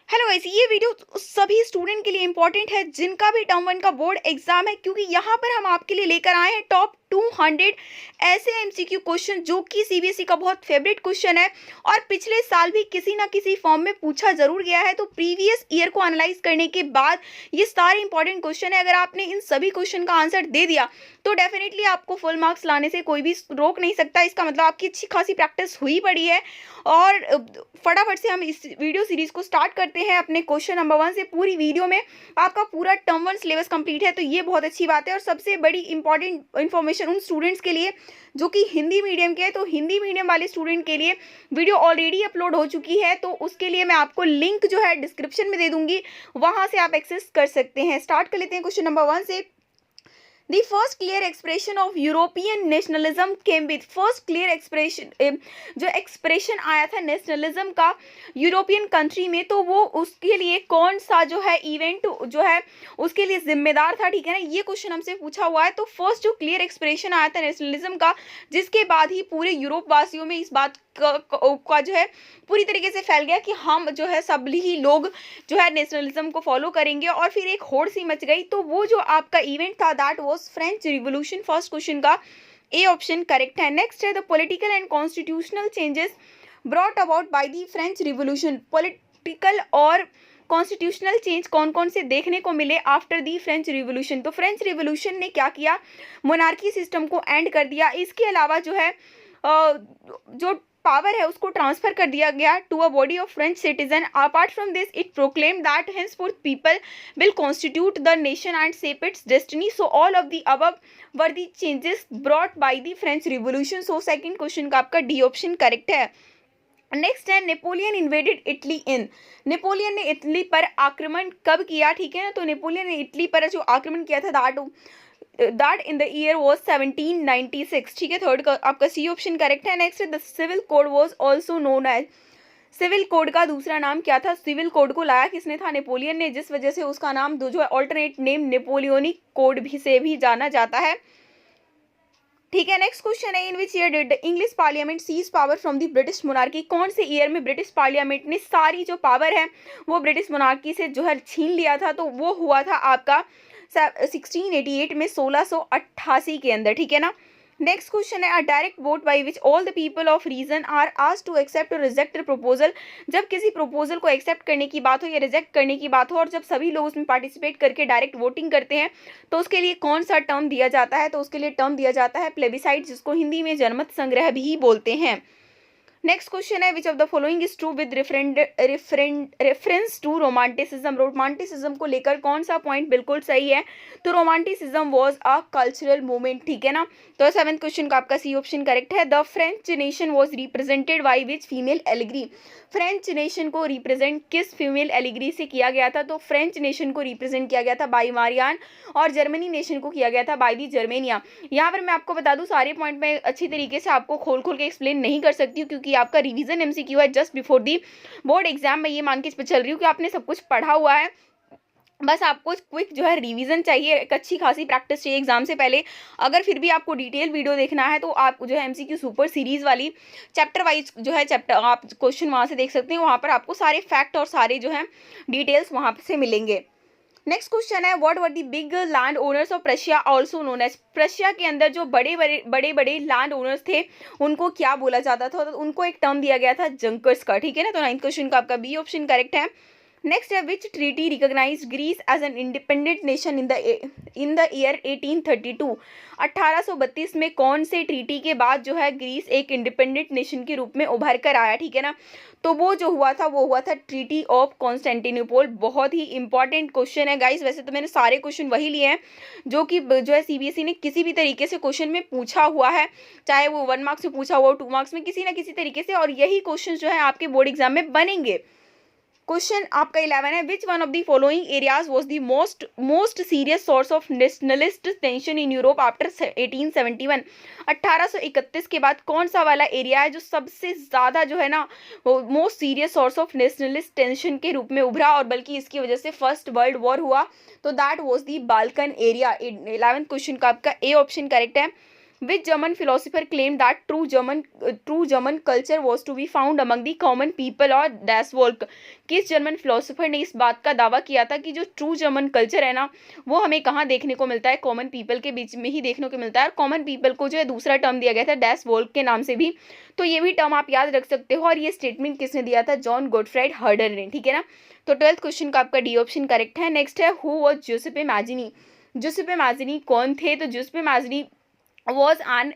Hello guys, ये video सभी student के लिए इंपॉर्टेंट है जिनका भी टर्म वन का बोर्ड एग्जाम है, क्योंकि यहाँ पर हम आपके लिए लेकर आए हैं टॉप 200 ऐसे एमसीक्यू क्वेश्चन जो कि सीबीएसई का बहुत फेवरेट क्वेश्चन है और पिछले साल भी किसी ना किसी फॉर्म में पूछा जरूर गया है। तो प्रीवियस ईयर को एनालाइज करने के बाद ये सारे इंपॉर्टेंट क्वेश्चन है। अगर आपने इन सभी क्वेश्चन का आंसर दे दिया तो डेफिनेटली आपको फुल मार्क्स लाने से कोई भी रोक नहीं सकता। इसका मतलब आपकी अच्छी खासी प्रैक्टिस हुई पड़ी है। और फटाफट से हम इस वीडियो सीरीज को स्टार्ट करते हैं अपने क्वेश्चन नंबर 1 से। पूरी वीडियो में आपका पूरा टर्म 1 सिलेबस कंप्लीट है, तो ये बहुत अच्छी बात है। और सबसे बड़ी इंपॉर्टेंट इन्फॉर्मेशन उन स्टूडेंट्स के लिए जो कि हिंदी मीडियम के हैं, तो हिंदी मीडियम वाले स्टूडेंट के लिए वीडियो ऑलरेडी अपलोड हो चुकी है, तो उसके लिए मैं आपको लिंक जो है डिस्क्रिप्शन में दे दूंगी, वहां से आप एक्सेस कर सकते हैं। स्टार्ट कर लेते हैं क्वेश्चन नंबर 1 से। The first clear expression of European nationalism came with first clear expression जो एक्सप्रेशन आया था नेशनलिज्म का यूरोपियन कंट्री में, तो वो उसके लिए कौन सा जो है इवेंट जो है उसके लिए जिम्मेदार था, ठीक है ना। ये क्वेश्चन हमसे पूछा हुआ है। तो फर्स्ट जो क्लियर एक्सप्रेशन आया था नेशनलिज्म का, जिसके बाद ही पूरे यूरोप वासियों में इस बात का जो है पूरी तरीके से फैल गया कि हम जो है सभी लोग जो है नेशनलिज्म को फॉलो करेंगे, और फिर एक होड़ सी मच गई। तो वो जो आपका इवेंट था that was French revolution. First question का ए ऑप्शन करेक्ट है। नेक्स्ट है the political and constitutional changes brought about by the French revolution. Political और कॉन्स्टिट्यूशनल चेंज कौन कौन से देखने को मिले आफ्टर दी फ्रेंच रिवॉल्यूशन। तो फ्रेंच रिवॉल्यूशन ने क्या किया, मोनार्की सिस्टम को एंड कर दिया। इसके अलावा जो है जो पावर है उसको ट्रांसफर कर दिया गया to a body of French citizen. Apart from this it proclaim that henceforth people will constitute the nation and shape its destiny. So all of the above were the changes brought by the French revolution. So second question का आपका D option correct है। Next है Napoleon invaded Italy in. Napoleon ने Italy पर आक्रमण कब किया, ठीक है ना। तो नेपोलियन ने इटली पर जो आक्रमण किया था that in the year was 1796, ठीक है। थर्ड का आपका सी ऑप्शन करेक्ट है। Next the civil code was also known as. Civil code का दूसरा नाम क्या था। सिविल कोड को लाया किसने था, नेपोलियन ने, जिस वजह से उसका नाम जो है ऑल्टरनेट नेम नेपोलियनिक कोड भी से भी जाना जाता है, ठीक है। नेक्स्ट क्वेश्चन है in which year did the English parliament seize power from the British monarchy. कौन से ईयर में ब्रिटिश पार्लियामेंट ने सारी जो पावर है वो ब्रिटिश मोनार्की से जो है छीन लिया था। तो वो हुआ था आपका 1688 में, 1688 के अंदर, ठीक है ना। Next question is a direct vote by which all the people of region are asked to accept or reject proposal. जब किसी प्रपोजल को एक्सेप्ट करने की बात हो या रिजेक्ट करने की बात हो, और जब सभी लोग उसमें पार्टिसिपेट करके डायरेक्ट वोटिंग करते हैं, तो उसके लिए कौन सा टर्म दिया जाता है। तो उसके लिए टर्म दिया जाता है प्लेबिसाइट, जिसको हिंदी में जनमत संग्रह भी बोलते हैं। Next question is which of the following is true with reference to romanticism. Romanticism को लेकर कौन सा पॉइंट बिल्कुल सही है। तो romanticism was a cultural movement, ठीक है ना। तो सेवंथ क्वेश्चन का आपका सी ऑप्शन करेक्ट है। The French nation was represented by which female allegory. French nation को रिप्रेजेंट किस फीमेल एलिग्री से किया गया था। तो फ्रेंच नेशन को रिप्रेजेंट किया गया था बाय मारियान, और जर्मनी नेशन को किया गया था बाय दी जर्मेनिया। यहाँ पर मैं आपको बता दूं सारे पॉइंट में अच्छी तरीके से आपको खोल खोल के एक्सप्लेन नहीं कर सकती हूँ, क्योंकि आपका रिवीजन एमसीक्यू है just before the board exam. में ये मान के चल रही हूँ कि आपने सब कुछ पढ़ा हुआ है, बस आपको क्विक जो है रिवीजन चाहिए, एक अच्छी खासी प्रैक्टिस चाहिए एग्जाम से पहले। अगर फिर भी आपको डिटेल वीडियो देखना है तो आप जो है एमसीक्यू सुपर सीरीज वाली चैप्टर वाइज जो है चैप्टर आप क्वेश्चन वहाँ से देख सकते हैं। वहाँ पर आपको सारे फैक्ट और सारे जो है डिटेल्स वहाँ से मिलेंगे। Next question is what were the big landowners of Prussia also known as. Prussia के अंदर जो बड़े बड़े लैंड ओनर्स थे उनको क्या बोला जाता था। तो उनको एक टर्म दिया गया था जंकर्स का, ठीक है ना। तो नाइन्थ क्वेश्चन का आपका बी ऑप्शन करेक्ट है। नेक्स्ट है which treaty recognised Greece as an independent nation in the year 1832। 1832 में कौन से ट्रीटी के बाद जो है ग्रीस एक इंडिपेंडेंट नेशन के रूप में उभर कर आया, ठीक है ना। तो वो जो हुआ था वो हुआ था ट्रीटी ऑफ कॉन्स्टेंटिनोपल। बहुत ही इंपॉर्टेंट क्वेश्चन है गाइस। वैसे तो मैंने सारे क्वेश्चन वही लिए हैं जो कि जो है सीबीएसई ने किसी भी तरीके से क्वेश्चन में पूछा हुआ है, चाहे वो 1 मार्क्स में पूछा हुआ हो, 2 मार्क्स में, किसी ना किसी तरीके से, और यही क्वेश्चन जो है आपके बोर्ड एग्जाम में बनेंगे। क्वेश्चन आपका 11 है which one of the following areas was the most serious source of nationalist tension in Europe after 1871। 1831 के बाद कौन सा वाला एरिया है जो सबसे ज़्यादा जो है ना most serious source of nationalist tension के रूप में उभरा, और बल्कि इसकी वजह से फर्स्ट वर्ल्ड वॉर हुआ। तो that was the Balkan area. 11th question का आपका ए ऑप्शन करेक्ट है। Which German philosopher claim that true German culture was to be found among the common people और डैश वॉल्क। किस जर्मन फिलोसोफर ने इस बात का दावा किया था कि जो ट्रू जर्मन कल्चर है ना वो हमें कहाँ देखने को मिलता है, कॉमन पीपल के बीच में ही देखने को मिलता है। और कॉमन पीपल को जो है दूसरा टर्म दिया गया था डैश वॉल्क के नाम से भी, तो ये भी टर्म आप याद रख सकते हो। और ये स्टेटमेंट किसने दिया था, जॉन गोटफ्राइड हर्डर ने, ठीक है ना। तो 12th क्वेश्चन का आपका डी ऑप्शन करेक्ट है। नेक्स्ट है हु वॉज जूसेppe मैज़िनी। जूसेppe मैज़िनी कौन थे, तो जूसेppe मैज़िनी वॉज एन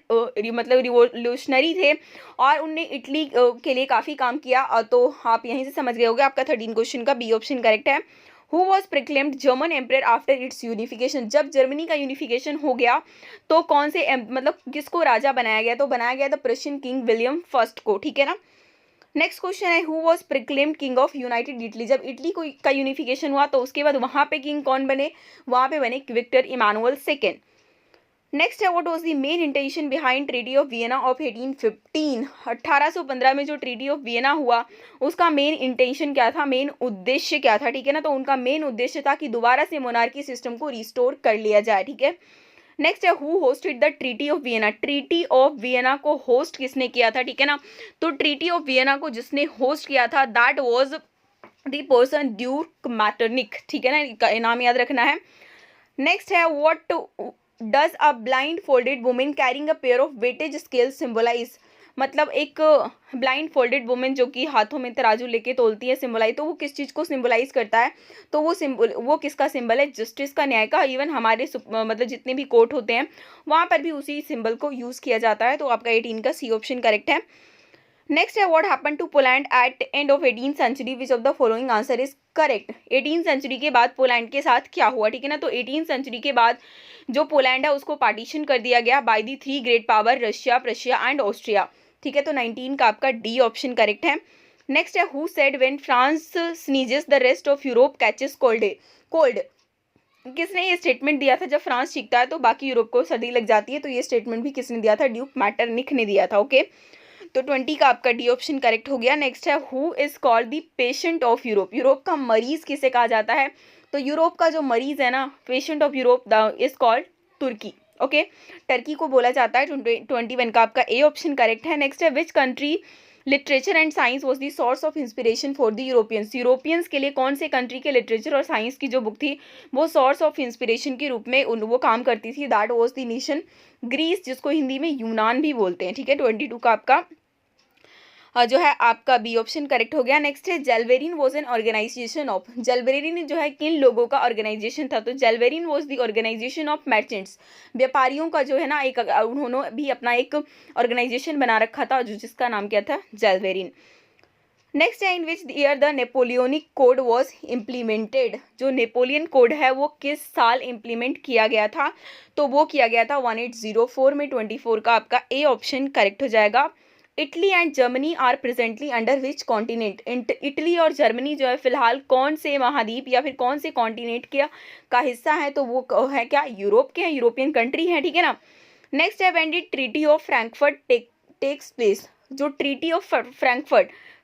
मतलब रिवोल्यूशनरी थे और उनने इटली के लिए काफ़ी काम किया। तो आप यहीं से समझ गए होंगे, आपका 13 क्वेश्चन का बी ऑप्शन करेक्ट है। Who was proclaimed German emperor after its unification. जब जर्मनी का यूनिफिकेशन हो गया तो कौन से मतलब किसको राजा बनाया गया, तो बनाया गया था प्रशियन किंग विलियम फर्स्ट को, ठीक है ना। नेक्स्ट क्वेश्चन है who was proclaimed king of united Italy. जब इटली को का यूनिफिकेशन हुआ तो उसके बाद वहाँ पे किंग कौन बने, वहाँ पे बने विक्टर इमानुअल सेकेंड। नेक्स्ट है what was the main intention behind treaty of Vienna of 1815। 1815 में जो ट्रीटी ऑफ वियना हुआ उसका मेन इंटेंशन क्या था, मेन उद्देश्य क्या था, ठीक है ना। तो उनका मेन उद्देश्य था कि दोबारा से मोनार्की सिस्टम को रिस्टोर कर लिया जाए, ठीक है। नेक्स्ट है who hosted the treaty of Vienna. Treaty of Vienna को होस्ट किसने किया था, ठीक है ना। तो ट्रीटी ऑफ वियना को जिसने होस्ट किया था that was the person Duke Metternich, ठीक है ना, नाम याद रखना है। नेक्स्ट है what does a blindfolded women carrying a pair of weightage scale symbolise. मतलब एक ब्लाइंड फोल्डेड वुमेन जो कि हाथों में तराजू लेके तोलती है सिंबलाइज, तो वो किस चीज़ को सिंबलाइज करता है, तो वो किसका सिंबल है, जस्टिस का, न्याय का। इवन हमारे मतलब जितने भी कोर्ट होते हैं वहाँ पर भी उसी सिंबल को यूज़ किया जाता है। तो आपका 18 का सी ऑप्शन करेक्ट है। नेक्स्ट है what happen to Poland at end of 18th century, which of the following answer is correct. 18th century के बाद पोलैंड के साथ क्या हुआ, ठीक है ना। तो 18th सेंचुरी के बाद जो पोलैंड है उसको पार्टीशन कर दिया गया by the 3 great power, Russia, Prussia and Austria, ठीक है। तो 19 का आपका डी ऑप्शन करेक्ट है। नेक्स्ट है who said when France sneezes the rest of Europe catches cold. किसने ये स्टेटमेंट दिया था, जब फ्रांस चीखता है तो बाकी यूरोप को सर्दी लग जाती है। तो ये स्टेटमेंट भी किसने दिया था, ड्यूक मैटरनिक ने दिया था, ओके। तो 20 का आपका डी ऑप्शन करेक्ट हो गया। नेक्स्ट है who is called the patient of Europe. Europe का मरीज किसे कहा जाता है, तो यूरोप का जो मरीज है ना, patient of Europe is called Turkey, okay. Turkey को बोला जाता है। 21 का आपका ए ऑप्शन करेक्ट है। नेक्स्ट है which country literature and science was the source of inspiration for the Europeans. Europeans के लिए कौन से कंट्री के लिटरेचर और साइंस की जो बुक थी वो सोर्स ऑफ इंस्पिरेशन के रूप में वो काम करती थी, that was the nation Greece, जिसको हिंदी में यूनान भी बोलते हैं, ठीक है। 22 का आपका जो है आपका बी ऑप्शन करेक्ट हो गया। नेक्स्ट है Zollverein was an organisation of. Zollverein जो है किन लोगों का ऑर्गेनाइजेशन था, तो Zollverein was the organisation of merchants. व्यापारियों का जो है ना एक, उन्होंने भी अपना एक ऑर्गेनाइजेशन बना रखा था जिसका नाम क्या था, जेल्वेरिन। नेक्स्ट है in which year the Napoleonic code was implemented. जो नेपोलियन कोड है वो किस साल इम्प्लीमेंट किया गया था, तो वो किया गया था 1804 में। 24 का आपका ए ऑप्शन करेक्ट हो जाएगा। Italy and Germany are presently under which continent. Italy और जर्मनी जो है फिलहाल कौन से महाद्वीप या फिर कौन से कॉन्टिनेंट का हिस्सा है, तो वो है क्या, यूरोप के हैं, यूरोपियन कंट्री है, ठीक है ना। नेक्स्ट है when did treaty of Frankfurt takes place. जो ट्रीटी ऑफ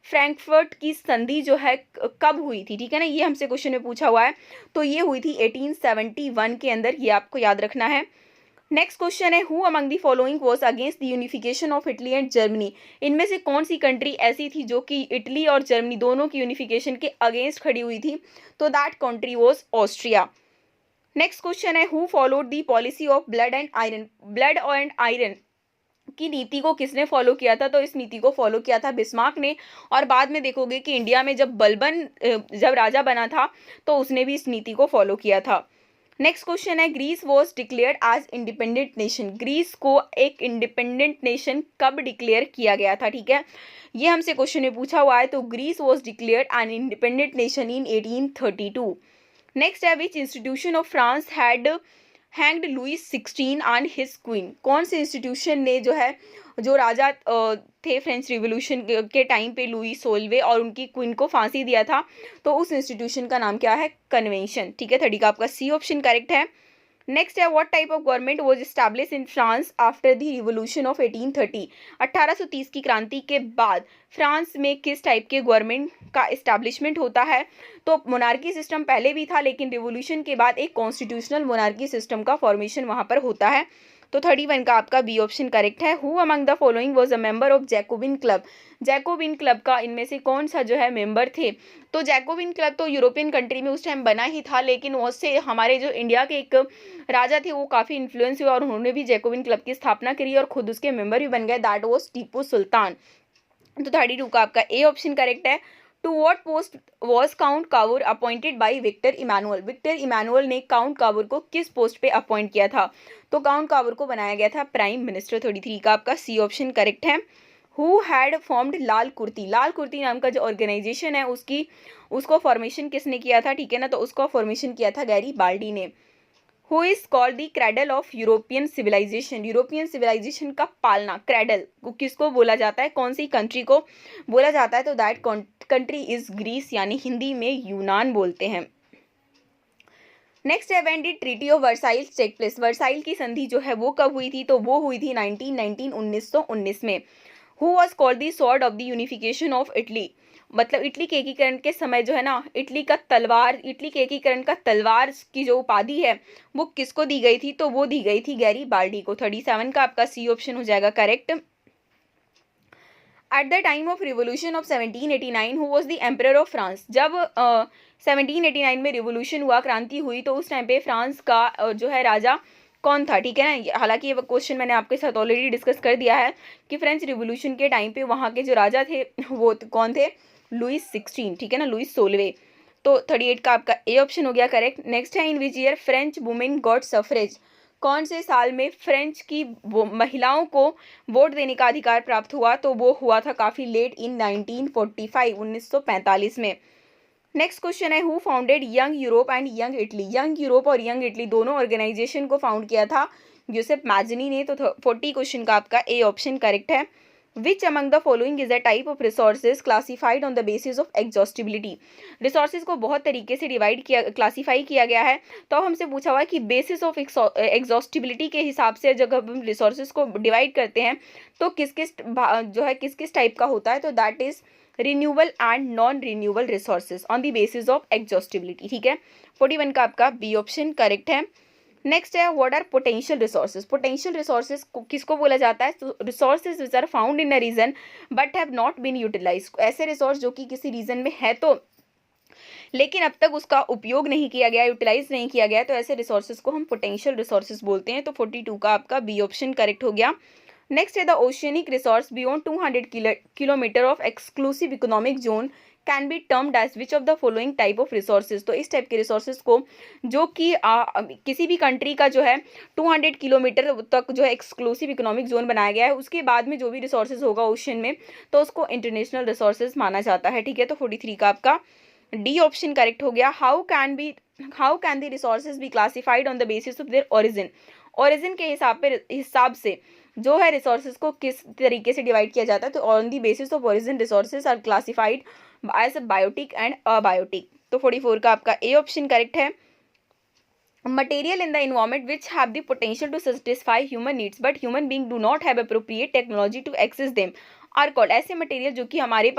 फ्रैंकफर्ट की संधि जो है कब हुई थी, ठीक है ना, ये हमसे क्वेश्चन में पूछा हुआ है। तो ये हुई थी 1871 के अंदर, ये आपको याद रखना है। नेक्स्ट क्वेश्चन है who among the following was against the unification of Italy and Germany. इनमें से कौन सी कंट्री ऐसी थी जो कि इटली और जर्मनी दोनों की यूनिफिकेशन के अगेंस्ट खड़ी हुई थी, तो that country was Austria. Next question है who followed the policy of blood and iron. Blood and iron की नीति को किसने फॉलो किया था, तो इस नीति को फॉलो किया था बिस्मार्क ने। और बाद में देखोगे कि इंडिया में जब बलबन जब राजा बना था तो उसने भी इस नीति को फॉलो किया था। Next question is Greece was declared as independent nation. Greece को एक इंडिपेंडेंट नेशन कब डिक्लेयर किया गया था, ठीक है, ये हमसे क्वेश्चन में पूछा हुआ है। तो Greece was declared an independent nation in 1832। Next है which institution of France had hanged Louis 16 and his queen. कौन से इंस्टीट्यूशन ने जो राजा थे फ्रेंच रिवॉल्यूशन के टाइम पे लुई 16वें और उनकी क्वीन को फांसी दिया था, तो उस इंस्टीट्यूशन का नाम क्या है, कन्वेंशन, ठीक है। 30 का आपका सी ऑप्शन करेक्ट है। नेक्स्ट है what type of government was establish in France after the revolution of 1830। 1830 की क्रांति के बाद फ्रांस में किस टाइप के गवर्नमेंट का इस्टेब्लिशमेंट होता है, तो मोनार्की सिस्टम पहले भी था लेकिन रिवॉल्यूशन के बाद एक कॉन्स्टिट्यूशनल मोनार्की सिस्टम का फॉर्मेशन वहाँ पर होता है। तो 31 का आपका बी ऑप्शन करेक्ट है। Who among the following was a member of Jacobin club, Jacobin club का इनमें से कौन सा जो है मेंबर थे। तो जैकोबिन क्लब तो यूरोपियन कंट्री में उस टाइम बना ही था, लेकिन उससे हमारे जो इंडिया के एक राजा थे वो काफ़ी इन्फ्लुएंस हुए और उन्होंने भी जैकोबिन क्लब की स्थापना करी और खुद उसके मेंबर भी बन गए, दैट वाज टीपू सुल्तान। तो 32 का आपका ए ऑप्शन करेक्ट है। To what post was count Cavour appointed by Victor Emmanuel, Victor Emmanuel ने काउंट कावूर को किस पोस्ट पे अपॉइंट किया था। तो काउंट कावूर को बनाया गया था प्राइम मिनिस्टर। 33 का आपका सी ऑप्शन करेक्ट है। हु हैड फॉर्म्ड लाल कुर्ती, लाल कुर्ती नाम का जो ऑर्गेनाइजेशन है उसको फॉर्मेशन किसने किया था, ठीक है ना, तो उसको फॉर्मेशन किया था गैरीबाल्डी ने। Who is called the cradle of European civilisation, European civilisation का पालना, क्रेडल किसको बोला जाता है, कौन सी कंट्री को बोला जाता है, तो दैट कंट्री इज ग्रीस, यानी हिंदी में यूनान बोलते हैं। नेक्स्ट है when did treaty of Versailles take place, Versailles की संधि जो है वो कब हुई थी, तो वो हुई थी 1919 में। Who was called the sword of the unification of Italy, मतलब इटली के एकीकरण के समय जो है ना, इटली के एकीकरण का तलवार की जो उपाधि है वो किसको दी गई थी, तो वो दी गई थी गैरीबाल्डी को। 37 का आपका सी ऑप्शन हो जाएगा correct. At the time of revolution of 1789 who was the emperor of France, जब 1789 में रिवोल्यूशन हुआ, क्रांति हुई, तो उस टाइम पे फ्रांस का जो है राजा कौन था, ठीक है ना। हालांकि ये क्वेश्चन मैंने आपके साथ ऑलरेडी डिस्कस कर दिया है कि फ्रेंच रिवोल्यूशन के टाइम पे वहाँ के जो राजा थे वो कौन थे, लुइस 16, ठीक है ना, लुइस 16वें। तो 38 का आपका ए ऑप्शन हो गया करेक्ट। नेक्स्ट है in which year French women got suffrage, कौन से साल में फ्रेंच की महिलाओं को वोट देने का अधिकार प्राप्त हुआ, तो वो हुआ था काफ़ी लेट, इन 1945, 1945 में। नेक्स्ट क्वेश्चन है who founded young Europe and young Italy, young Europe और यंग इटली दोनों ऑर्गेनाइजेशन को फाउंड किया था यूसेफ मैजनी ने। तो 40 क्वेश्चन का आपका ए ऑप्शन करेक्ट है। Which among the following is a type of resources classified on the basis of exhaustibility, resources को बहुत तरीके से क्लासीफाई किया गया है। तो अब हमसे पूछा हुआ है कि बेसिस ऑफ एग्जॉस्टिबिलिटी के हिसाब से जब हम रिसोर्सेज को डिवाइड करते हैं तो किस किस टाइप का होता है, तो that is renewable and non renewable resources on the basis of exhaustibility, ठीक है। 41 का आपका बी ऑप्शन करेक्ट है। नेक्स्ट है what are potential resources, potential resources किसको बोला जाता है, तो resources which are found in a region but have not been utilise, ऐसे रिसोर्स जो कि किसी रीजन में है तो लेकिन अब तक उसका उपयोग नहीं किया गया, यूटिलाइज नहीं किया गया, तो ऐसे रिसोर्सेज को हम पोटेंशियल रिसोर्सेज बोलते हैं। तो 42 का आपका बी ऑप्शन करेक्ट हो गया। नेक्स्ट है the oceanic resource beyond 200 kilometre of exclusive economic zone can be termed as which of the following type of resources, तो इस टाइप के रिसोर्सेज को जो कि किसी भी कंट्री का जो है 200 किलोमीटर तक जो है एक्सक्लूसिव इकोनॉमिक जोन बनाया गया है, उसके बाद में जो भी रिसोर्सेज होगा ओशन में तो उसको इंटरनेशनल रिसोर्सेज माना जाता है, ठीक है। तो 43 का आपका डी ऑप्शन करेक्ट हो गया। How can the resources be classified on the basis of their origin, origin के हिसाब से जो है रिसोर्सेज को किस तरीके से डिवाइड किया जाता है, तो on the basis of origin resources are classified as biotic and abiotic. तो 44 का आपका ए ऑप्शन करेक्ट है। Material in the environment which have the potential to satisfy human needs but human being do not have appropriate technology to access them are called, ऐसे material जो कि हमारे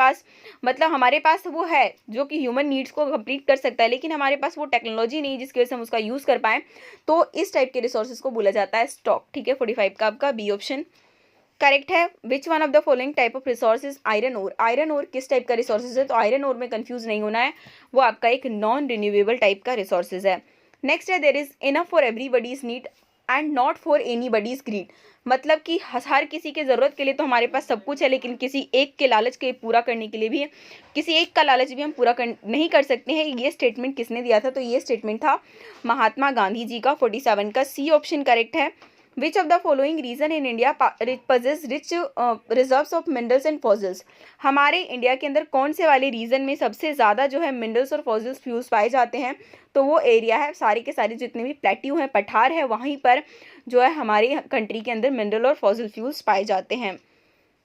पास वो है जो कि ह्यूमन नीड्स को कंप्लीट कर सकता है, लेकिन हमारे पास वो टेक्नोलॉजी नहीं जिसकी वजह से हम उसका यूज़ कर पाएँ, तो इस टाइप के रिसोर्सेज को बोला जाता है स्टॉक, ठीक है। 45 का आपका बी ऑप्शन करेक्ट है। Which one of the following type of resources iron ore, iron ore किस टाइप का रिसोर्सेज है, तो आयरन ओर में कंफ्यूज नहीं होना है, वो आपका एक नॉन रिन्यूएबल टाइप का रिसोर्सेज है। Next is there is enough for everybody's need and not for anybody's greed, मतलब कि हर किसी के ज़रूरत के लिए तो हमारे पास सब कुछ है, लेकिन किसी एक के लालच के पूरा करने के लिए भी किसी एक का लालच भी हम पूरा नहीं कर सकते हैं। ये स्टेटमेंट किसने दिया था, तो ये स्टेटमेंट था महात्मा गांधी जी का। 47 का सी ऑप्शन करेक्ट है। Which of the following region in India posses rich reserves of minerals and fossils, हमारे इंडिया के अंदर कौन से वाले रीजन में सबसे ज़्यादा जो है मिनरल्स और फॉसिल्स फ्यूल्स पाए जाते हैं, तो वो एरिया है सारे के सारे जितने भी प्लेट्यू हैं, पठार है, वहीं पर जो है हमारे कंट्री के अंदर मिनरल और फॉसिल फ्यूल्स पाए जाते हैं।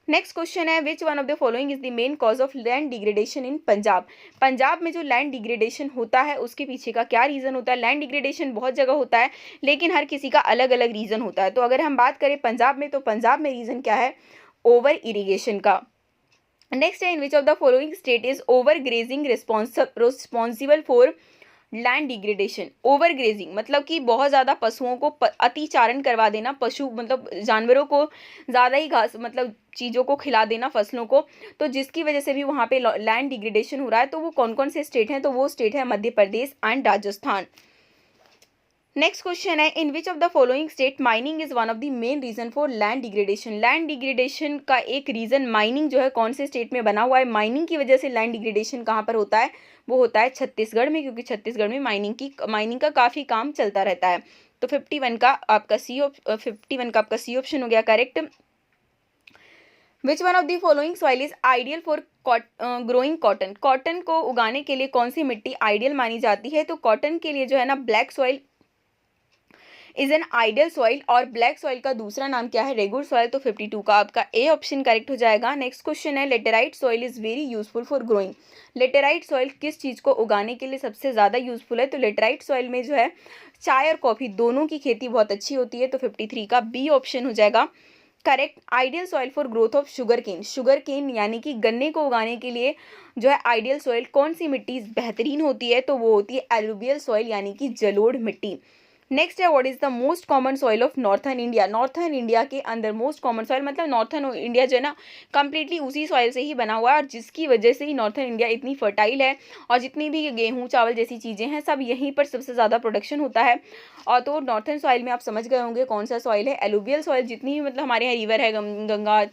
Next question is which one of the following is the main cause of land degradation इन पंजाब, पंजाब में जो लैंड डिग्रेडेशन होता है उसके पीछे का क्या रीज़न होता है। लैंड डिग्रेडेशन बहुत जगह होता है, लेकिन हर किसी का अलग अलग रीज़न होता है। तो अगर हम बात करें पंजाब में, तो पंजाब में रीज़न क्या है, ओवर इरीगेशन का। नेक्स्ट है in which of the following state is over grazing responsible for land degradation, over grazing मतलब कि बहुत ज़्यादा पशुओं को अतिचारण करवा देना, पशु मतलब जानवरों को ज़्यादा ही घास मतलब चीज़ों को खिला देना फसलों को, तो जिसकी वजह से भी वहाँ पे लैंड डिग्रेडेशन हो रहा है। तो वो कौन कौन से स्टेट हैं, तो वो स्टेट है Madhya Pradesh and Rajasthan. Next question है, in which of the following state mining is one of the main reason for land degradation. Land degradation का एक रीजन माइनिंग जो है कौन से स्टेट में बना हुआ है, माइनिंग की वजह से लैंड डिग्रेडेशन कहाँ पर होता है, वो होता है छत्तीसगढ़ में, क्योंकि छत्तीसगढ़ में माइनिंग का काफ़ी काम चलता रहता है। तो 51 का आपका सी ऑप्शन हो गया correct. Which one of the following soil is ideal for growing cotton. Cotton को उगाने के लिए कौन सी मिट्टी आइडियल मानी जाती है, तो कॉटन के लिए जो है ना black soil is an ideal soil, और ब्लैक सॉइल का दूसरा नाम क्या है, रेगुलर सॉइल। तो 52 का आपका ए ऑप्शन करेक्ट हो जाएगा। नेक्स्ट क्वेश्चन है, laterite soil is very useful for growing. Laterite soil किस चीज़ को उगाने के लिए सबसे ज़्यादा यूजफुल है, तो लेटेराइट सॉइल में जो है चाय और कॉफ़ी दोनों की खेती बहुत अच्छी होती है। तो 53 का बी ऑप्शन हो जाएगा correct. Ideal soil for growth of sugarcane यानी कि गन्ने को उगाने के लिए जो है आइडियल सॉइल कौन सी मिट्टी बेहतरीन होती है, तो वो होती है एलुवियल सॉइल यानी कि जलोढ़ मिट्टी। नेक्स्ट है, what is the most common soil of northern India. Northern India के अंदर मोस्ट कॉमन सॉइल मतलब नॉर्थर्न इंडिया जो है ना कंप्लीटली उसी सॉइल से ही बना हुआ है, और जिसकी वजह से ही नॉर्थर्न इंडिया इतनी फर्टाइल है, और जितनी भी गेहूं चावल जैसी चीज़ें हैं सब यहीं पर सबसे ज़्यादा प्रोडक्शन होता है। और तो नॉर्थर्न सॉइल में आप समझ गए होंगे कौन सा सॉइल है, एलुवियल सॉइल। जितनी भी मतलब हमारे यहाँ रिवर है, गंगा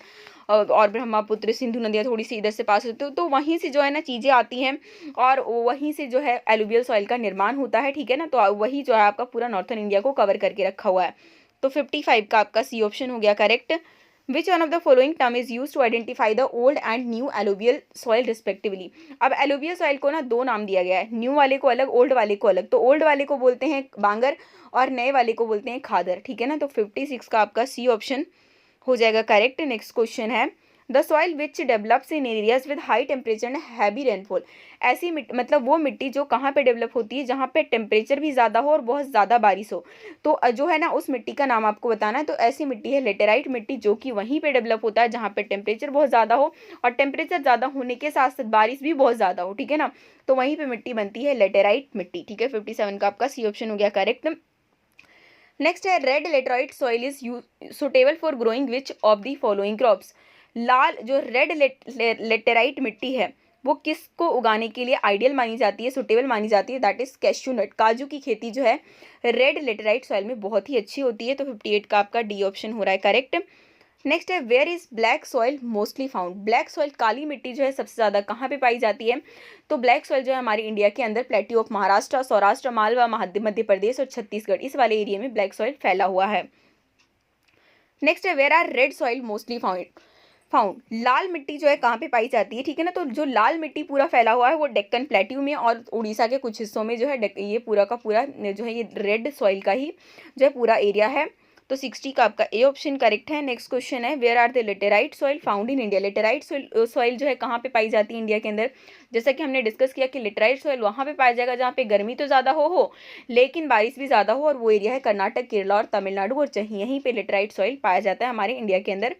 और ब्रह्मपुत्र सिंधु नदियाँ थोड़ी सी इधर से पास होती है, तो वहीं से जो है ना चीज़ें आती हैं, और वहीं से जो है एलुवियल सॉइल का निर्माण होता है, ठीक है ना। तो वही जो है आपका पूरा नॉर्थर्न इंडिया को कवर करके रखा हुआ है। तो 55 का आपका सी ऑप्शन हो गया correct. Which one of the following term is use to identify the old and new alluvial soil respectively. अब एलुवियल सॉइल को ना दो नाम दिया गया है, न्यू वाले को अलग, ओल्ड वाले को अलग। तो ओल्ड वाले को बोलते हैं बांगर और नए वाले को बोलते हैं खादर, ठीक है ना। तो 56 का आपका सी ऑप्शन हो जाएगा करेक्ट। नेक्स्ट क्वेश्चन है, the soil which develops in areas with high temperature and heavy rainfall. ऐसी मतलब वो मिट्टी जो कहाँ पे डेवलप होती है जहाँ पे टेम्परेचर भी ज़्यादा हो और बहुत ज़्यादा बारिश हो, तो जो है ना उस मिट्टी का नाम आपको बताना है। तो ऐसी मिट्टी है लेटेराइट मिट्टी, जो कि वहीं पे डेवलप होता है जहाँ पे टेम्परेचर बहुत ज़्यादा हो, और टेम्परेचर ज़्यादा होने के साथ साथ बारिश भी बहुत ज़्यादा हो, ठीक है ना। तो वहीं पर मिट्टी बनती है लेटेराइट मिट्टी, ठीक है। 57 का आपका सी ऑप्शन हो गया करेक्ट। नेक्स्ट है, red laterite soil is suitable for growing which of the following crops. लाल जो रेड लेटेराइट मिट्टी है वो किसको उगाने के लिए आइडियल मानी जाती है, सुटेबल मानी जाती है, दैट इज कैश्यू नट। काजू की खेती जो है रेड लेटेराइट सॉइल में बहुत ही अच्छी होती है। तो 58 का आपका डी ऑप्शन हो रहा है करेक्ट। नेक्स्ट है, where is black soil mostly found. Black soil काली मिट्टी जो है सबसे ज़्यादा कहाँ पे पाई जाती है, तो ब्लैक सॉइल जो है हमारे इंडिया के अंदर प्लेट्यू ऑफ महाराष्ट्र, सौराष्ट्र, मालवा, मध्य प्रदेश और छत्तीसगढ़, इस वाले एरिया में ब्लैक सॉइल फैला हुआ है। नेक्स्ट है, where are red soil mostly found. लाल मिट्टी जो है कहाँ पे पाई जाती है, ठीक है ना। तो जो लाल मिट्टी पूरा फैला हुआ है वो डेक्कन प्लेट्यू में और उड़ीसा के कुछ हिस्सों में जो है ये पूरा का पूरा जो है ये रेड सॉइल का ही जो है पूरा एरिया है। तो 60 का आपका ए ऑप्शन करेक्ट है। Next question is, where are the laterite soil found in India. Laterite soil जो है कहाँ पे पाई जाती है इंडिया के अंदर, जैसा कि हमने डिस्कस किया कि लेटेराइट सॉइल वहाँ पे पाया जाएगा जहाँ पे गर्मी तो ज़्यादा हो लेकिन बारिश भी ज़्यादा हो, और वो एरिया है कर्नाटक, केरला और तमिलनाडु, और यहीं पे लेटेराइट सॉइल पाया जाता है हमारे इंडिया के अंदर।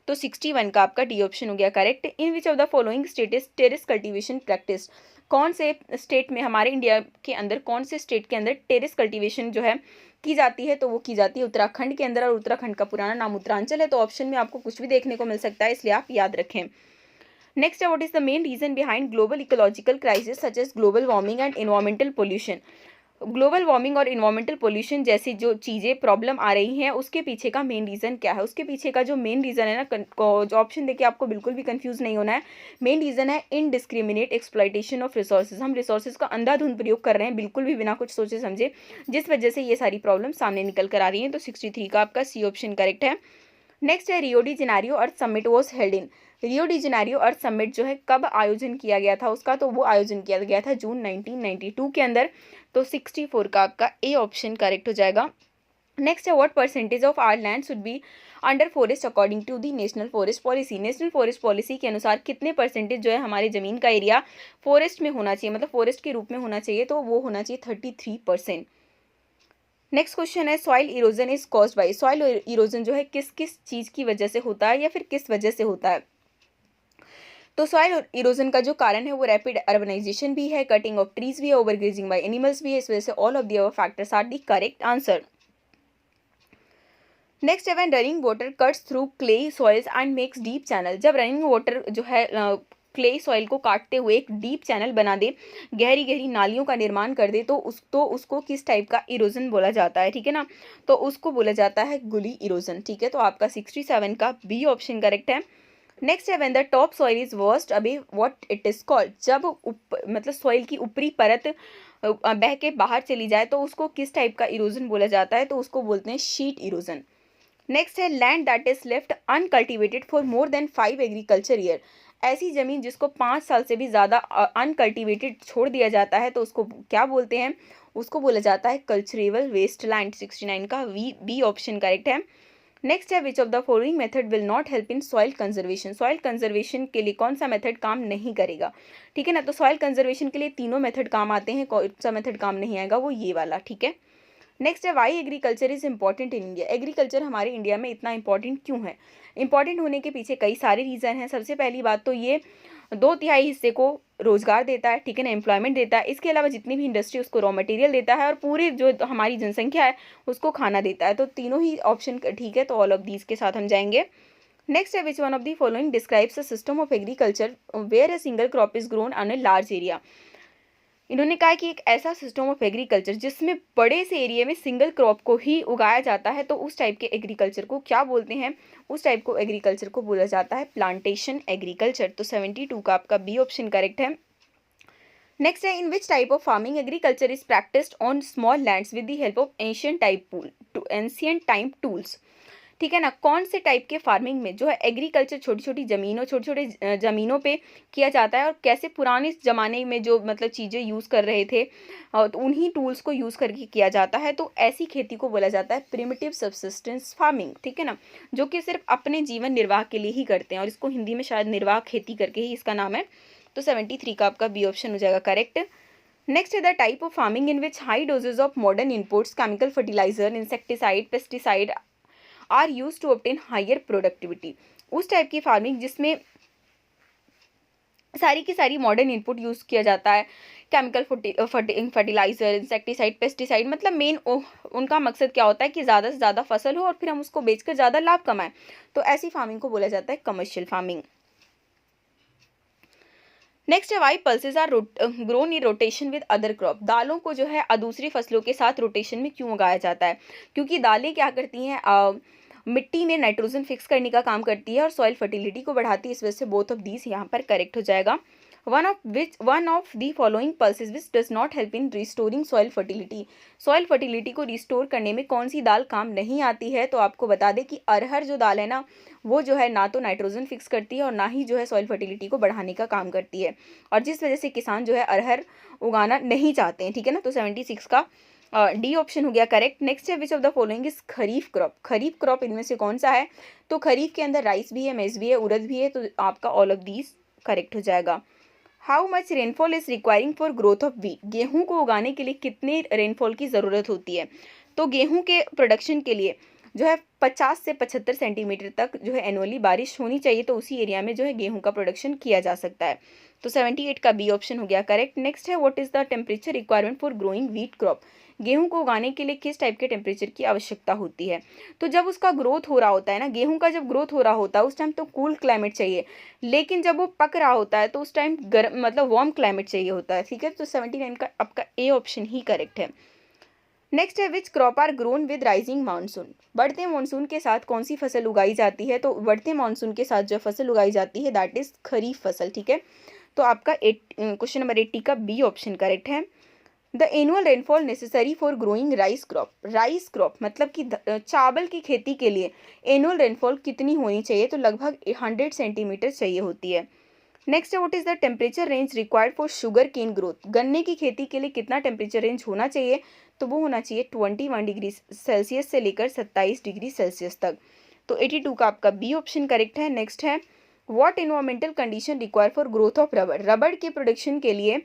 तो 61 का आपका डी ऑप्शन हो गया correct. In which of the following state is terrace cultivation practice. कौन से स्टेट में हमारे इंडिया के अंदर कौन से स्टेट के अंदर टेरेस कल्टीवेशन जो है की जाती है, तो वो की जाती है उत्तराखंड के अंदर, और उत्तराखंड का पुराना नाम उत्तरांचल है। तो ऑप्शन में आपको कुछ भी देखने को मिल सकता है, इसलिए आप याद रखें। नेक्स्ट है, what is the main reason behind global ecological crisis such as global warming and environmental pollution. Global warming और इन्वायरमेंटल पोल्यूशन जैसी जो चीज़ें प्रॉब्लम आ रही हैं उसके पीछे का मेन रीज़न क्या है। उसके पीछे का जो मेन रीज़न है ना, जो ऑप्शन देखिए आपको बिल्कुल भी कंफ्यूज नहीं होना है। मेन रीज़न है इनडिस्क्रिमिनेट एक्सप्लॉइटेशन ऑफ रिसोर्सेज। हम रिसोर्सेज का अंधाधुंध प्रयोग कर रहे हैं बिल्कुल भी बिना कुछ सोचे समझे, जिस वजह से ये सारी प्रॉब्लम सामने निकल कर आ रही हैं। तो 63 का आपका सी ऑप्शन करेक्ट है। नेक्स्ट है, Rio de Janeiro earth summit was held in. Rio de Janeiro earth summit जो है कब आयोजन किया गया था उसका, तो वो आयोजन किया गया था जून 1992 के अंदर। तो 64 का आपका ए ऑप्शन करेक्ट हो जाएगा। नेक्स्ट है, what percentage of our land should be under forest according to the national forest policy. National forest policy के अनुसार कितने परसेंटेज जो है हमारी ज़मीन का एरिया फॉरेस्ट में होना चाहिए, मतलब फॉरेस्ट के रूप में होना चाहिए, तो वो होना चाहिए 33%। नेक्स्ट क्वेश्चन है, soil erosion is caused by. Soil erosion जो है किस किस चीज़ की वजह से होता है या फिर किस वजह से होता है, तो सॉइल इरोजन का जो कारण है वो रैपिड अर्बनाइजेशन भी है, कटिंग ऑफ ट्रीज भी है, ओवरग्रेजिंग बाय एनिमल्स भी है। इस वजह से all of the above factors are the correct answer. Next है when running water cuts through clay soils and makes deep channel. जब रनिंग वाटर जो है क्ले सॉइल को काटते हुए एक डीप चैनल बना दे, गहरी गहरी नालियों का निर्माण कर दे, तो उसको किस टाइप का इरोजन बोला जाता है, ठीक है ना। तो उसको बोला जाता है गुली इरोजन, ठीक है। तो आपका 67 का बी ऑप्शन करेक्ट है। नेक्स्ट है when the top soil is worst अबे व्हाट इट इज कॉल्ड। जब मतलब सॉइल की ऊपरी परत बह के बाहर चली जाए तो उसको किस टाइप का इरोजन बोला जाता है, तो उसको बोलते हैं शीट इरोजन। नेक्स्ट है land that is left uncultivated for more than 5 agriculture year. ऐसी जमीन जिसको 5 साल से भी ज़्यादा अनकल्टिवेटेड छोड़ दिया जाता है तो उसको क्या बोलते हैं, उसको बोला जाता है कल्चरेबल वेस्टलैंड। 69 का बी ऑप्शन करेक्ट है। नेक्स्ट है which of the following method will not help in soil conservation. Soil conservation के लिए कौन सा मेथड काम नहीं करेगा, ठीक है ना। तो सॉइल कंजर्वेशन के लिए तीनों मेथड काम आते हैं, कौन सा मेथड काम नहीं आएगा, वो ये वाला, ठीक है। नेक्स्ट है why agriculture is important in India. Agriculture हमारे इंडिया में इतना इंपॉर्टेंट क्यों है। इंपॉर्टेंट होने के पीछे कई सारे रीज़न हैं। सबसे पहली बात तो ये 2/3 हिस्से को रोजगार देता है, ठीक है ना, एम्प्लॉयमेंट देता है। इसके अलावा जितनी भी इंडस्ट्री उसको रॉ मटेरियल देता है और पूरी जो हमारी जनसंख्या है उसको खाना देता है। तो तीनों ही ऑप्शन ठीक है, तो ऑल ऑफ दीज के साथ हम जाएंगे। नेक्स्ट है which one of the following describes a system of agriculture where a single crop is grown on a large area. इन्होंने कहा कि एक ऐसा सिस्टम ऑफ एग्रीकल्चर जिसमें बड़े से एरिया में सिंगल क्रॉप को ही उगाया जाता है, तो उस टाइप के एग्रीकल्चर को क्या बोलते हैं, उस टाइप को एग्रीकल्चर को बोला जाता है प्लांटेशन एग्रीकल्चर। तो 72 का आपका बी ऑप्शन करेक्ट है। नेक्स्ट है in which type of farming agriculture is practised on small lands with the help of ancient time tools, ठीक है ना। कौन से टाइप के फार्मिंग में जो है एग्रीकल्चर छोटी छोटी ज़मीनों छोटे छोटे ज़मीनों पे किया जाता है, और कैसे पुराने ज़माने में जो मतलब चीज़ें यूज़ कर रहे थे तो उन्हीं टूल्स को यूज़ करके किया जाता है। तो ऐसी खेती को बोला जाता है प्रिमिटिव सब्सिस्टेंस फार्मिंग, ठीक है ना, जो कि सिर्फ अपने जीवन निर्वाह के लिए ही करते हैं, और इसको हिंदी में शायद निर्वाह खेती करके ही इसका नाम है। तो 73 का आपका बी ऑप्शन हो जाएगा करेक्ट। नेक्स्ट है the type of farming in which high doses of modern inputs chemical fertiliser insecticide pesticide are use to obtain higher productivity. उस टाइप की फार्मिंग जिसमें सारी की सारी मॉडर्न इनपुट यूज़ किया जाता है, केमिकल फर्टिलाइजर इंसेक्टिसाइड पेस्टिसाइड, मतलब मेन उनका मकसद क्या होता है कि ज़्यादा से ज़्यादा फसल हो और फिर हम उसको बेचकर ज़्यादा लाभ कमाएं। तो ऐसी फार्मिंग को बोला जाता है कमर्शियल फार्मिंग। नेक्स्ट है why pulses are grown in rotation with other crop. दालों को जो है दूसरी फसलों के साथ रोटेशन में क्यों उगाया जाता है, क्योंकि दालें क्या करती हैं, मिट्टी में नाइट्रोजन फिक्स करने का काम करती है और सॉइल फर्टिलिटी को बढ़ाती है। इस वजह से बोथ ऑफ दीज यहाँ पर करेक्ट हो जाएगा। One of the following pulses which does not help in restoring soil fertility. Soil fertility को रिस्टोर करने में कौन सी दाल काम नहीं आती है, तो आपको बता दें कि अरहर जो दाल है ना, वो जो है ना तो नाइट्रोजन फिक्स करती है और ना ही जो है सॉइल फर्टिलिटी को बढ़ाने का काम करती है, और जिस वजह से किसान जो है अरहर उगाना नहीं चाहते हैं, ठीक है ना। तो 76 का डी ऑप्शन हो गया करेक्ट। नेक्स्ट है which of the following is kharif crop. Kharif crop इनमें से कौन सा है, तो खरीफ के अंदर राइस भी है, मेज भी है, उड़द भी है, तो आपका ऑल ऑफ दीज करेक्ट हो जाएगा। How much rainfall is requiring for growth of wheat. गेहूं को उगाने के लिए कितने रेनफॉल की ज़रूरत होती है, तो गेहूं के प्रोडक्शन के लिए जो है 50 से 75 सेंटीमीटर तक जो है एनुअली बारिश होनी चाहिए, तो उसी एरिया में जो है गेहूं का प्रोडक्शन किया जा सकता है। तो 78 का बी ऑप्शन हो गया करेक्ट। नेक्स्ट है what is the temperature requirement for growing wheat crop. गेहूं को उगाने के लिए किस टाइप के टेम्परेचर की आवश्यकता होती है, तो जब उसका ग्रोथ हो रहा होता है ना, गेहूं का जब ग्रोथ हो रहा होता है उस टाइम तो कूल क्लाइमेट चाहिए, लेकिन जब वो पक रहा होता है तो उस टाइम गर्म मतलब वार्म क्लाइमेट चाहिए होता है, ठीक है। तो 79 का आपका ए ऑप्शन ही करेक्ट है। नेक्स्ट है which crop are grown with rising monsoon. बढ़ते मानसून के साथ कौन सी फसल उगाई जाती है, तो बढ़ते मानसून के साथ जो फसल उगाई जाती है दैट इज खरीफ फसल, ठीक है। तो आपका क्वेश्चन नंबर 80 का बी ऑप्शन करेक्ट है। The annual rainfall necessary for growing rice crop. Rice crop मतलब कि चावल की खेती के लिए एनुअल रेनफॉल कितनी होनी चाहिए, तो लगभग 100 सेंटीमीटर चाहिए होती है। नेक्स्ट है what is the temperature range required for sugar cane growth. गन्ने की खेती के लिए कितना टेम्परेचर रेंज होना चाहिए, तो वो होना चाहिए 21 डिग्री सेल्सियस से लेकर 27 डिग्री सेल्सियस तक। तो 82 का आपका बी ऑप्शन करेक्ट है। नेक्स्ट है what environmental condition require for growth of rubber. Rubber के प्रोडक्शन के लिए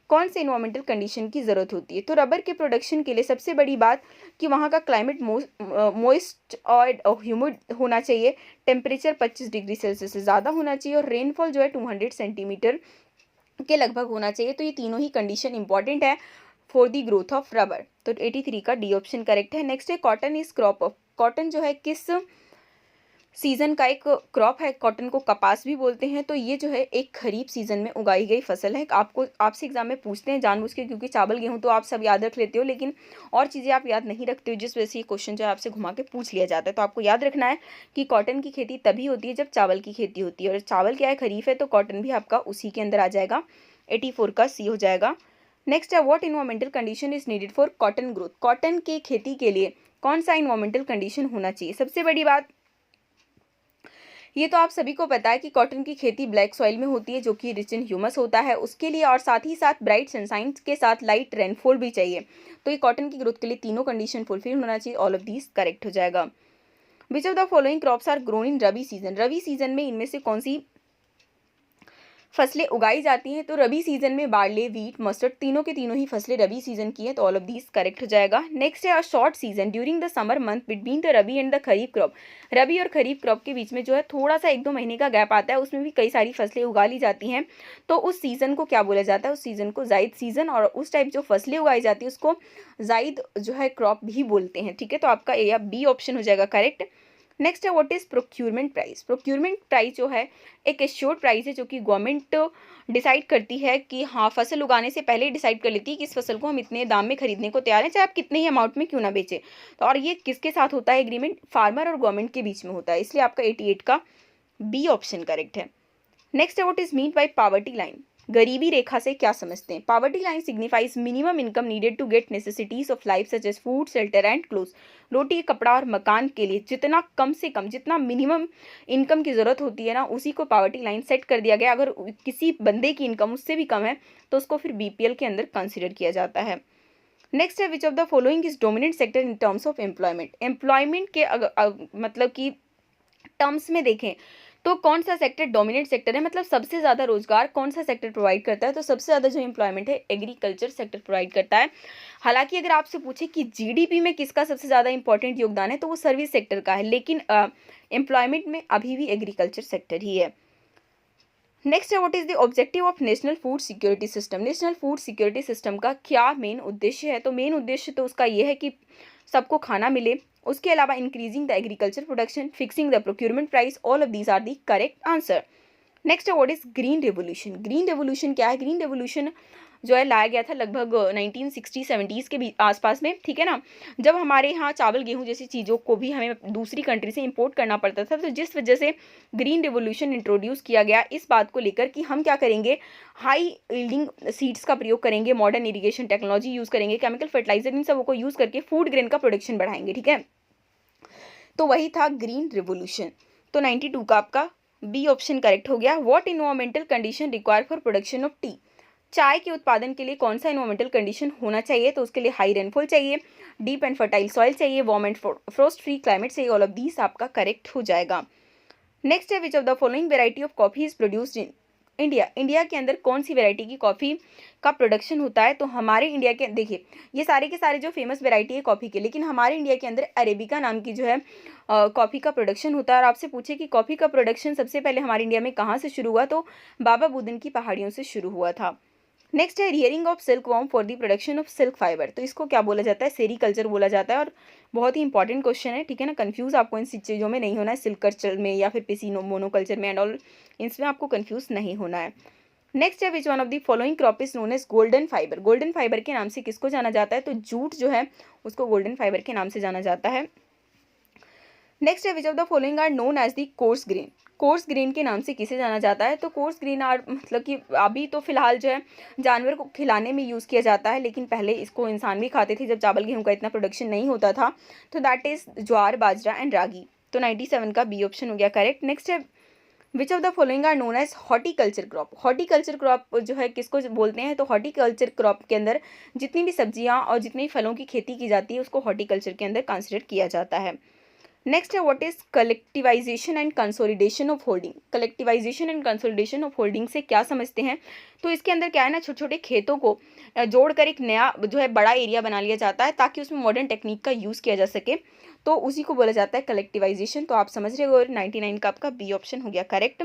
कौन से इन्वायरमेंटल कंडीशन की ज़रूरत होती है? तो रबर के प्रोडक्शन के लिए सबसे बड़ी बात कि वहाँ का क्लाइमेट मॉइस्ट और ह्यूमिड होना चाहिए, टेम्परेचर 25 डिग्री सेल्सियस से ज़्यादा होना चाहिए और रेनफॉल जो है 200 सेंटीमीटर के लगभग होना चाहिए। तो ये तीनों ही कंडीशन इंपॉर्टेंट है for the growth of rubber. तो 83 का डी ऑप्शन करेक्ट है। नेक्स्ट है cotton is crop of, cotton जो है किस सीजन का एक क्रॉप है? कॉटन को कपास भी बोलते हैं। तो ये जो है एक खरीफ सीजन में उगाई गई फसल है। आपसे एग्जाम में पूछते हैं जानबूझ के, क्योंकि चावल गेहूं तो आप सब याद रख लेते हो, लेकिन और चीज़ें आप याद नहीं रखते हो, जिस वजह से ये क्वेश्चन जो है आपसे घुमा के पूछ लिया जाता है। तो आपको याद रखना है कि कॉटन की खेती तभी होती है जब चावल की खेती होती है, और चावल क्या है, खरीफ है, तो कॉटन भी आपका उसी के अंदर आ जाएगा। 84 का सी हो जाएगा। नेक्स्ट है what environmental condition is needed for cotton growth, cotton की खेती के लिए कौन सा इन्वायरमेंटल कंडीशन होना चाहिए? सबसे बड़ी बात ये तो आप सभी को पता है कि कॉटन की खेती ब्लैक सॉइल में होती है, जो कि रिच इन ह्यूमस होता है उसके लिए, और साथ ही साथ ब्राइट सनशाइन के साथ लाइट रेनफॉल भी चाहिए। तो ये कॉटन की ग्रोथ के लिए तीनों कंडीशन फुलफिल होना चाहिए। ऑल ऑफ दीज करेक्ट हो जाएगा। Which of the following crops are grown in rabi season, rabi season में इनमें से कौन सी फसलें उगाई जाती हैं? तो रबी सीजन में बार्ले, वीट, मस्टर्ड, तीनों के तीनों ही फसलें रबी सीजन की हैं। तो ऑल ऑफ दीज करेक्ट हो जाएगा। नेक्स्ट है a short season during the summer month between the rabi and the kharif crop, rabi और खरीफ क्रॉप के बीच में जो है थोड़ा सा 1-2 महीने का गैप आता है, उसमें भी कई सारी फसलें उगा ली जाती हैं। तो उस सीजन को क्या बोला जाता है? उस सीजन को जायद सीजन, और उस टाइप जो फसलें उगाई जाती है उसको जायद जो है क्रॉप भी बोलते हैं। ठीक है, तो आपका ए या बी ऑप्शन हो जाएगा करेक्ट। नेक्स्ट है what is procurement price, procurement price जो है एक एश्योर्ड प्राइस है, जो कि गवर्नमेंट डिसाइड करती है कि हाँ, फसल उगाने से पहले डिसाइड कर लेती है कि इस फसल को हम इतने दाम में खरीदने को तैयार हैं, चाहे आप कितने ही अमाउंट में क्यों ना बेचें। तो और ये किसके साथ होता है एग्रीमेंट? फार्मर और गवर्नमेंट के बीच में होता है, इसलिए आपका 88 का बी ऑप्शन करेक्ट है। नेक्स्ट है what is mean by poverty line, गरीबी रेखा से क्या समझते हैं? Poverty line signifies minimum income needed to get necessities of life such as food, shelter and cloth, रोटी, कपड़ा और मकान के लिए जितना कम से कम, जितना मिनिमम इनकम की ज़रूरत होती है ना, उसी को पावर्टी लाइन सेट कर दिया गया। अगर किसी बंदे की इनकम उससे भी कम है तो उसको फिर बीपीएल के अंदर कंसिडर किया जाता है। नेक्स्ट है which of the following is dominant sector in terms of employment, employment के मतलब कि टर्म्स में देखें तो कौन सा सेक्टर डोमिनेट सेक्टर है, मतलब सबसे ज़्यादा रोजगार कौन सा सेक्टर प्रोवाइड करता है? तो सबसे ज़्यादा जो एम्प्लॉयमेंट है एग्रीकल्चर सेक्टर प्रोवाइड करता है। हालांकि अगर आपसे पूछे कि जीडीपी में किसका सबसे ज़्यादा इंपॉर्टेंट योगदान है, तो वो सर्विस सेक्टर का है, लेकिन एम्प्लॉयमेंट में अभी भी एग्रीकल्चर सेक्टर ही है। नेक्स्ट है what is the objective of national food security system, national food security system का क्या मेन उद्देश्य है? तो मेन उद्देश्य तो उसका ये है कि सबको खाना मिले, उसके अलावा increasing the agriculture production, fixing the procurement price, all of these are the correct answer. Next है what is green revolution, green revolution क्या है? ग्रीन रेवोल्यूशन जो है लाया गया था लगभग 1960-70s के आसपास में, ठीक है ना, जब हमारे यहाँ चावल गेहूँ जैसी चीज़ों को भी हमें दूसरी कंट्री से इंपोर्ट करना पड़ता था। तो जिस वजह से ग्रीन रेवोल्यूशन इंट्रोड्यूस किया गया इस बात को लेकर कि हम क्या करेंगे, हाई यील्डिंग सीड्स का प्रयोग करेंगे, मॉडर्न इरीगेशन टेक्नोलॉजी यूज़ करेंगे, केमिकल फर्टिलाइजर, इन सबों को यूज़ करके फूड ग्रेन का प्रोडक्शन बढ़ाएंगे। ठीक है, तो वही था ग्रीन रिवोल्यूशन। तो 92 का आपका बी ऑप्शन करेक्ट हो गया। What environmental condition require for production of T, चाय के उत्पादन के लिए कौन सा इन्वायरमेंटल कंडीशन होना चाहिए? तो उसके लिए हाई रेनफॉल चाहिए, डीप एंड फर्टाइल सॉइल चाहिए, warm and frost free climate चाहिए। ऑल ऑफ दीज आपका करेक्ट हो जाएगा। नेक्स्ट है which of the following variety of coffee is produced in India, India के अंदर कौन सी वेराइटी की कॉफ़ी का प्रोडक्शन होता है? तो हमारे इंडिया के, देखिए ये सारे के सारे जो फेमस वेराइटी है कॉफ़ी के, लेकिन हमारे इंडिया के अंदर अरेबिका नाम की जो है कॉफ़ी का प्रोडक्शन होता है। और आपसे पूछे कि कॉफ़ी का प्रोडक्शन सबसे पहले हमारे इंडिया में कहाँ से शुरू हुआ, तो बाबा बुदन की पहाड़ियों से शुरू हुआ था। नेक्स्ट है rearing of silk worm for the production of silk fibre, तो इसको क्या बोला जाता है? सेरीकल्चर बोला जाता है। और बहुत ही इंपॉर्टेंट क्वेश्चन है, ठीक है ना, कंफ्यूज आपको इन चीज़ों में नहीं होना है, सिल्क कल्चर में या फिर पिसिनो मोनोकल्चर में एंड ऑल, इसमें आपको कंफ्यूज नहीं होना है। नेक्स्ट है which one of the following crop is known as golden fibre, golden fibre के नाम से किसको जाना जाता है? तो जूट जो है उसको गोल्डन फाइबर के नाम से जाना जाता है। नेक्स्ट है which of the following are known as the coarse grain, coarse grain के नाम से किसे जाना जाता है? तो कोर्स ग्रेन आर मतलब कि अभी तो फिलहाल जो है जानवर को खिलाने में यूज़ किया जाता है, लेकिन पहले इसको इंसान भी खाते थे जब चावल गेहूं का इतना प्रोडक्शन नहीं होता था। तो that is jowar, bajra and ragi. तो 97 का बी ऑप्शन हो गया करेक्ट। नेक्स्ट है which of the following are known as horticulture crop, horticulture crop जो है किसको बोलते हैं? तो हॉर्टिकल्चर क्रॉप के अंदर जितनी भी सब्जियां और जितने भी फलों की खेती की जाती है उसको हॉर्टिकल्चर के अंदर कंसिडर किया जाता है। नेक्स्ट है what is collectivisation and consolidation of holding. Collectivisation and consolidation of holding से क्या समझते हैं, तो इसके अंदर क्या है ना, छोटे छोटे खेतों को जोड़कर एक नया जो है बड़ा एरिया बना लिया जाता है ताकि उसमें मॉडर्न टेक्निक का यूज़ किया जा सके, तो उसी को बोला जाता है कलेक्टिवाइजेशन। तो आप समझ रहे हो 99 का आपका बी ऑप्शन हो गया करेक्ट।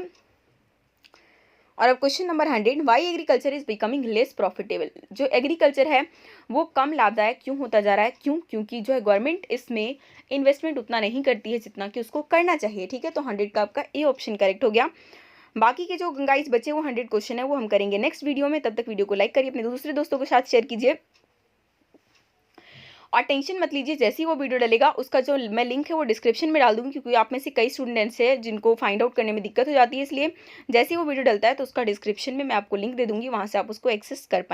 और अब question number 100, why agriculture is becoming less profitable. जो एग्रीकल्चर है वो कम लाभदायक क्यों होता जा रहा है, क्यों, क्योंकि जो है गवर्नमेंट इसमें इन्वेस्टमेंट उतना नहीं करती है जितना कि उसको करना चाहिए। ठीक है, तो 100 का आपका ए ऑप्शन करेक्ट हो गया। बाकी के जो गाइस बचे वो 100 क्वेश्चन है वो हम करेंगे नेक्स्ट वीडियो में। तब तक वीडियो को लाइक करिए, अपने दूसरे दोस्तों के साथ शेयर कीजिए और टेंशन मत लीजिए, जैसे ही वो वीडियो डलेगा उसका जो मैं लिंक है वो डिस्क्रिप्शन में डाल दूंगी, क्योंकि आप में से कई स्टूडेंट्स हैं जिनको फाइंड आउट करने में दिक्कत हो जाती है, इसलिए जैसे ही वो वीडियो डलता है तो उसका डिस्क्रिप्शन में मैं आपको लिंक दे दूंगी, वहाँ से आप उसको एक्सेस कर पाएँ।